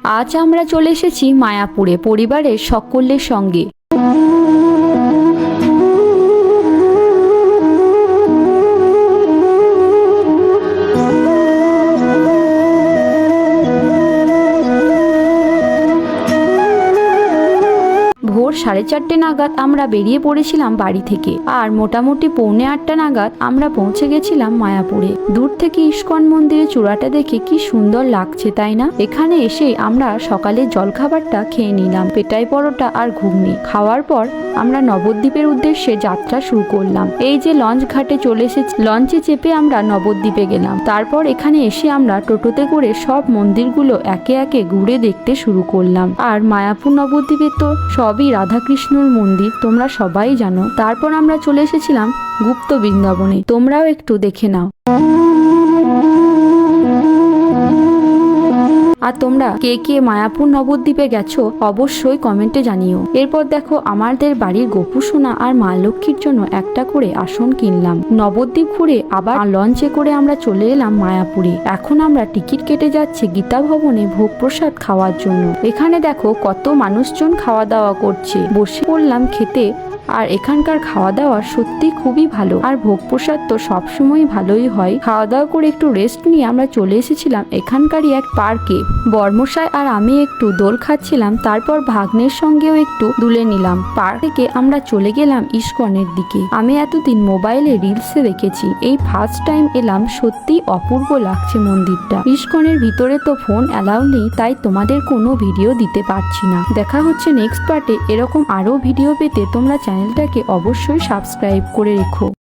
আজ আমরা চলে এসেছি মায়াপুরে পরিবারের সকলের সঙ্গে। ভোর 4:30 নাগাদ আমরা বেরিয়ে পড়েছিলাম বাড়ি থেকে, আর মোটামুটি 7:45 নাগাদ আমরা পৌঁছে গেছিলাম মায়াপুরে। দূর থেকে ইস্কন মন্দিরের চূড়াটা দেখে কি সুন্দর লাগছে, তাই না? এখানে এসে আমরা সকালের জলখাবারটা খেয়ে নিলাম, পেটাই পরোটা আর ঘুগনি। খাওয়ার পর আমরা নবদ্বীপের উদ্দেশ্যে যাত্রা শুরু করলাম। এই যে লঞ্চ ঘাটে চলে এসেছি, লঞ্চে চেপে আমরা নবদ্বীপে গেলাম। তারপর এখানে এসে আমরা টোটোতে করে সব মন্দিরগুলো একে একে ঘুরে দেখতে শুরু করলাম। আর মায়াপুর নবদ্বীপে তো সবই রাধাকৃষ্ণর মন্দির, তোমরা সবাই জানো। তারপর আমরা চলে এসেছিলাম গুপ্ত বৃন্দাবনে, তোমরাও একটু দেখে নাও। আর তোমরা কে কে মায়াপুর নবদ্বীপে গেছো অবশ্যই কমেন্টে জানিও। এরপর দেখো আমাদের বাড়ির গোপু সোনা আর মা লক্ষ্মীর জন্য একটা করে আসন কিনলাম। নবদ্বীপ ঘুরে আবার লঞ্চে করে আমরা চলে এলাম মায়াপুরে। এখন আমরা টিকিট কেটে যাচ্ছি গীতা ভবনে ভোগ প্রসাদ খাওয়ার জন্য। এখানে দেখো কত মানুষজন খাওয়া দাওয়া করছে, বসে পড়লাম খেতে। আর এখানকার খাওয়া দাওয়া সত্যি খুবই ভালো, আর ভোগ প্রসাদ তো সবসময় ভালোই হয়। খাওয়া দাওয়া করে একটু রেস্ট নিয়ে আমরা চলে এসেছিলাম এখানকারই এক পার্কে। বর্মশাই আর আমি একটু দোল খাচ্ছিলাম, তারপর ভাগ্নের সঙ্গেও একটু দুলে নিলাম। পার্ক থেকে আমরা চলে গেলাম ইস্কনের দিকে। আমি এতদিন মোবাইলে রিলসে দেখেছি, এই ফার্স্ট টাইম এলাম, সত্যি অপূর্ব লাগছে মন্দিরটা। ইস্কনের ভিতরে তো ফোন অ্যালাউ নেই, তাই তোমাদের কোনো ভিডিও দিতে পারছি না। দেখা হচ্ছে নেক্সট পার্টে। এরকম আরো ভিডিও পেতে তোমরা চ্যানেলটাকে অবশ্যই সাবস্ক্রাইব করে রেখো।